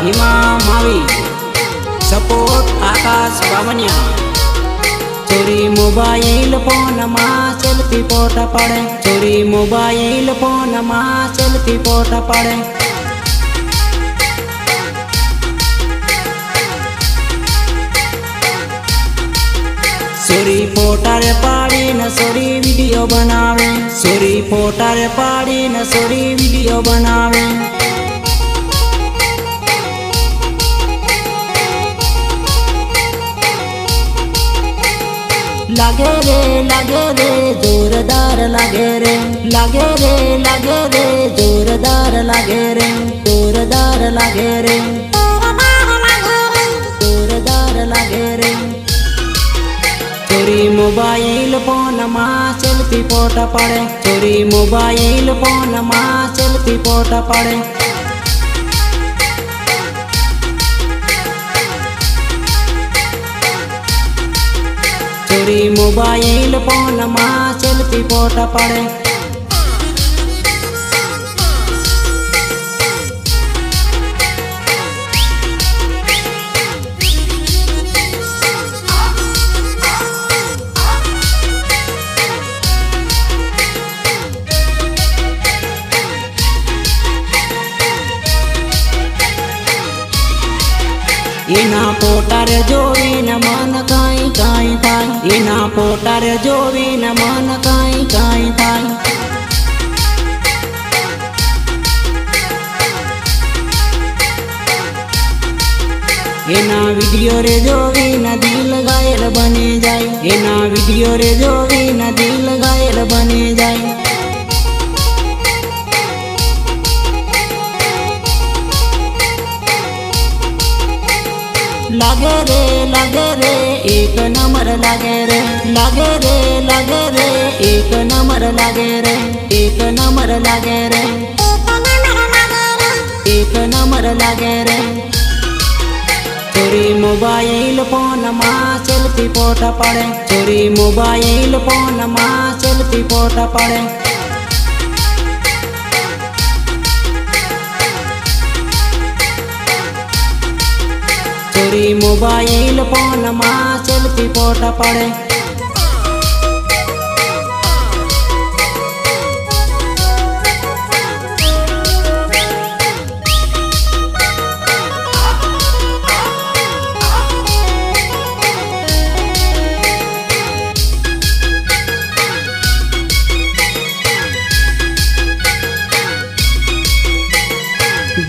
हिमा Mavi support आकाश बावनिया। चोरी mobile phone में selfie फोटा पड़े, चोरी मोबाइल फोन में सेल्फी फोटा पड़े। सोरी फोटा रे पाड़ी न सोरी वीडियो बनावे, सोरी फोटा रे पाड़ी न सोरी वीडियो बनावे। लागे रे जोरदार लागे रे, लागे रे जोरदार लागे रे, जोरदार लागे रे, जोरदार लागे रे। चोरी मोबाइल फोन में सेल्फी फोटा पड़े, चोरी मोबाइल फोन में सेल्फी फोटा पड़े। चोरी मोबाइल फोन में सेल्फी फोटा पड़े। एना फोटा रे जोईने मन काई काई थाय, एना फोटा रे जोईने मन काई काई थाय। एना वीडियो रे जोईने दिल घायल बनी जाय, एना वीडियो रे जोईने दिल घायल बनी जाय। लागे रे एक नंबर लागे रे, लागे रे एक नंबर लागे रे, एक नंबर लागे रे, एक नंबर लागे रे। चोरी मोबाइल फोन में सेल्फी फोटा पड़े, चोरी मोबाइल फोन में सेल्फी फोटा पड़े। चोरी मोबाइल फोन में सेल्फी फोटा पड़े।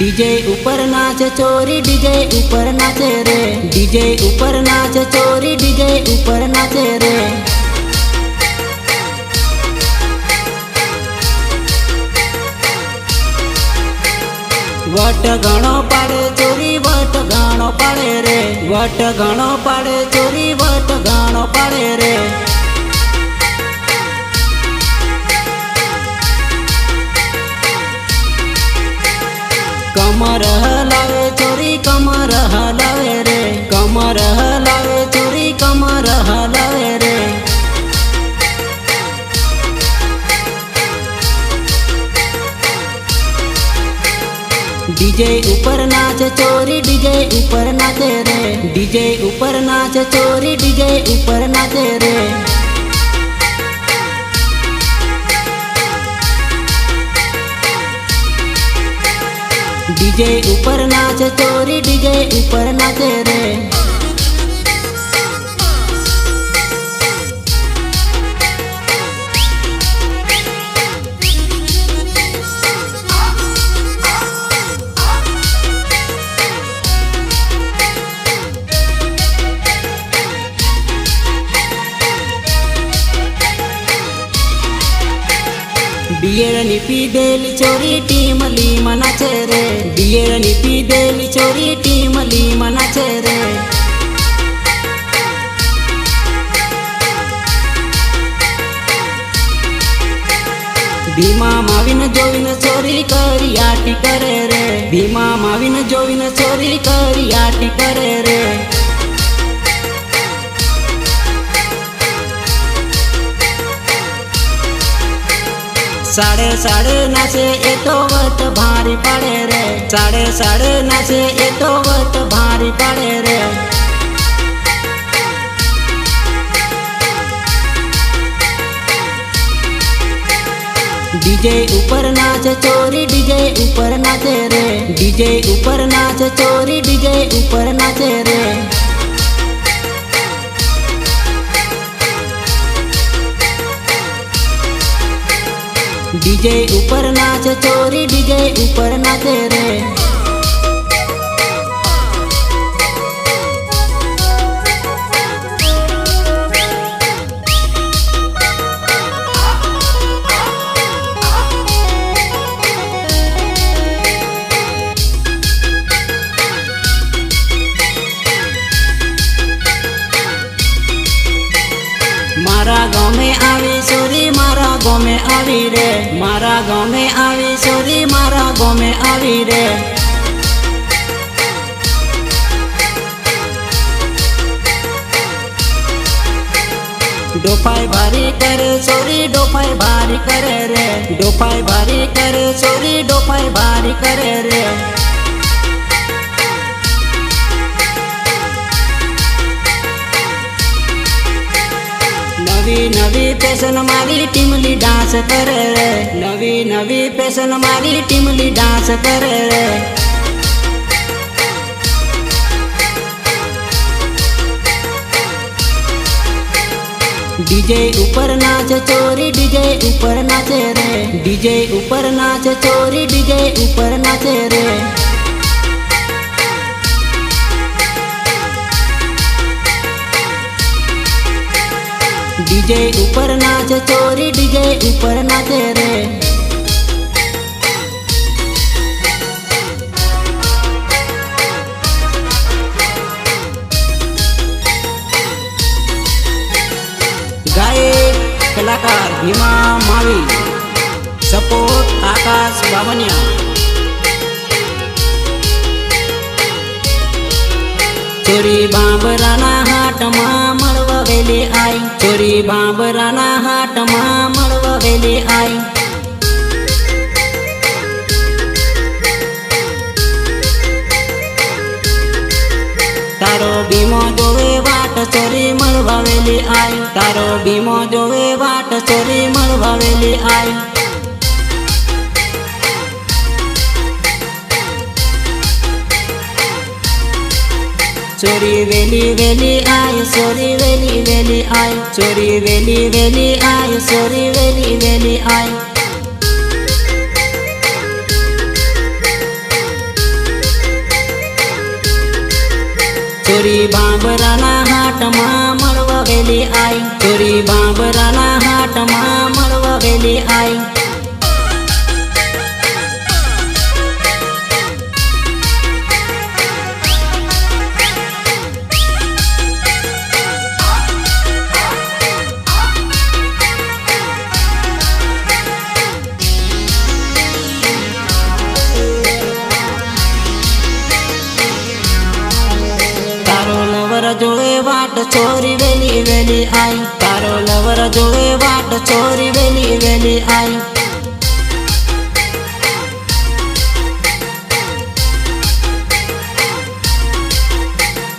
डीजे ऊपर नाचे चोरी, डीजे ऊपर नाचे रे, डीजे ऊपर नाचे चोरी, डीजे ऊपर नाचे रे। वट घणो पाड़े चोरी, वट घणो पाड़े रे, वट घणो पाड़े चोरी, वट घणो पाड़े रे। कमर हलावे चोरी, कमर हलावे रे, कमर हलावे चोरी, कमर हलावे रे। डीजे ऊपर नाचे चोरी, डीजे ऊपर नाचे रे, डीजे ऊपर नाचे चोरी, डीजे ऊपर नाचे रे। डीजे ऊपर नाचे चोरी, डीजे ऊपर नाचे रे। बियर नी पी देली चोरी टीम लीम नाचे रे, बियर नी पी देली चोरी टीम लीम नाचे रे। भीमा माविन जोविन चोरी करी आटी करे रे, भीमा माविन जोविन चोरी करी आटी करे रे। साड़े साड़े नाचे ए तो वत भारी पड़े रे, साड़े साड़े नाचे ए तो वत भारी पड़े रे। डीजे ऊपर नाचे चोरी डीजे ऊपर नाचे रे, डीजे ऊपर नाचे चोरी डीजे ऊपर नाचे रे। डीजे ऊपर नाचे चोरी डीजे ऊपर नाचे रे। मारा गाँव में आवी सोरी मारा गाँव में आवी रे, मारा गाँव में आवी सोरी मारा गाँव में आवी रे। डोफाई भारी करे सोरी डोफाई भारी करे रे, डोफाई भारी करे सोरी डोफाई भारी करे रे। नवी नवी फैशन मारी टीमली डांस करे रे, नवी नवी फैशन मारी टीमली डांस करे रे। डीजे ऊपर नाचे चोरी डीजे ऊपर नाचे रे, डीजे ऊपर नाचे चोरी डीजे ऊपर नाचे रे। डीजे ऊपर नाचे चोरी डीजे ऊपर नाचे रे। गायक कलाकार भीमा मावी, सपोर्ट आकाश बामनिया। चोरी बाबराना हाट में मळवा वेली आई, चोरी बाबराना हाट में मळवा वेली आई। तारो भीमो जोवे वाट चोरी मळवा वेली आई, तारो भीमो जोवे वाट चोरी मळवा वेली आई। चोरी वेली वेली आई चोरी वेली वेली आई, चोरी वेली वेली आई चोरी वेली वेली आई। चोरी बाबराना हाट में मळवा वेली आई, चोरी बाबराना हाट में मळवा वेली आई। जोवे वाट चोरी वेली वेली आई, तारो लवर जोवे वाट चोरी वेली वेली आई।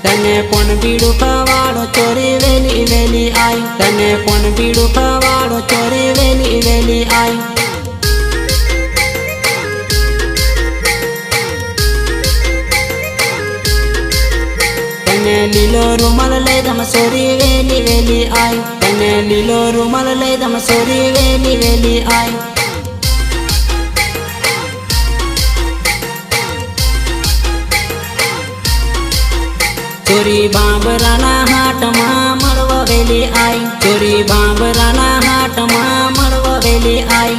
तने पण बीड़ू पवाड़ो चोरी वेली वेली आई, तने पण बीड़ू पवाड़ो चोरी वेली वेली आई। तने लीलो रुमाल ले दम सोरी वेली वेली आई, तने लीलो रुमाल ले दम सोरी वेली वेली आई। चोरी बाबराना हाट में मळवा वेली आई, चोरी बाबराना हाट में मळवा वेली आई।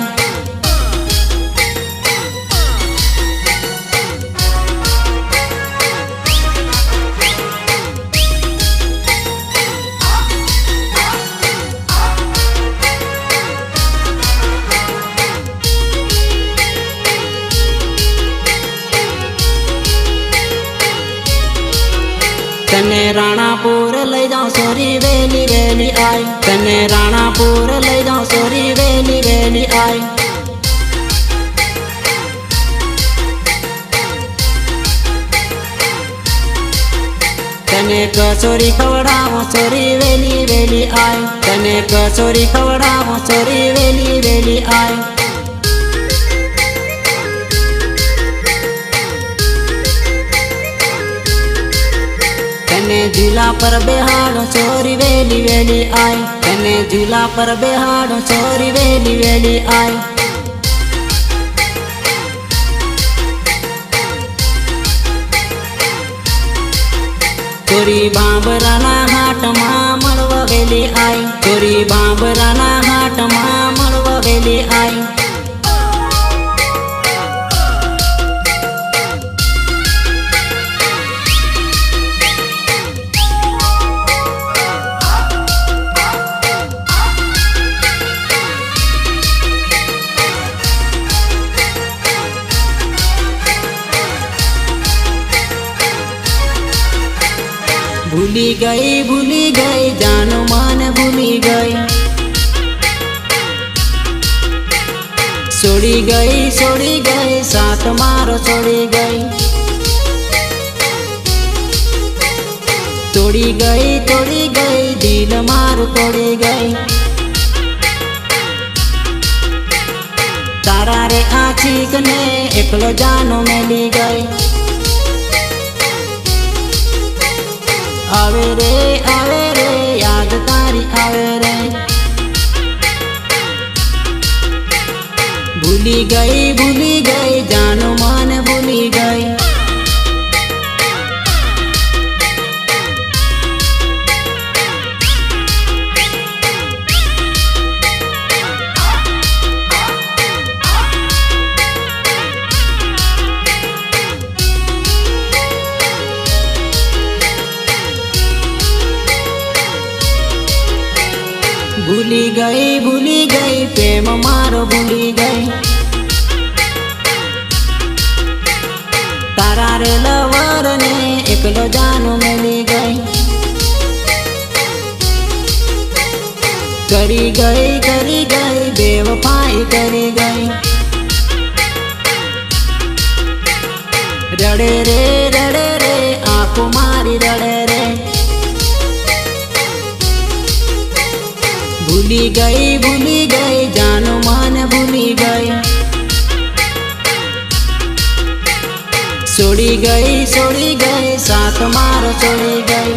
तने राणापुर लई जाऊं सोरी वेली वेली आई, तने राणापुर लई जाऊं सोरी वेली वेली आई। કચોરી ખવડાવો ચોરી વેલી વેલી આય, તને કચોરી ખવડાવો ચોરી વેલી વેલી આય. તને ઝૂલા પર બેહાડો ચોરી વેલી વેલી આય, તને ઝૂલા પર બેહાડો ચોરી વેલી વેલી આય. ચોરી બાબરાના હાટમાં મળવા વેલી આય, ચોરી બાબરાના હાટમાં મળવા વેલી આય. ભૂલી ગઈ જાનો મને ભૂલી ગઈ, છોડી ગઈ સાથ મારો છોડી ગઈ. તોડી ગઈ દિલ મારું તોડી ગઈ. તારા રે આંખીને એકલો જાનો મેલી ગઈ. આવે રે યાદ તારી આવે રે. ભૂલી ગઈ જાનો મને ભૂલી ગઈ. ભૂલી ગઈ પ્રેમ મારો ભૂલી ગઈ. તારા રે લવર ને એકલો જાનો મેલી ગઈ. કરી ગઈ બેવફાઈ કરી ગઈ. રડે રે આંખો મારી રડે રે. ભૂલી ગઈ જાનો મને ભૂલી ગઈ. છોડી ગઈ સાથ મારો છોડી ગઈ.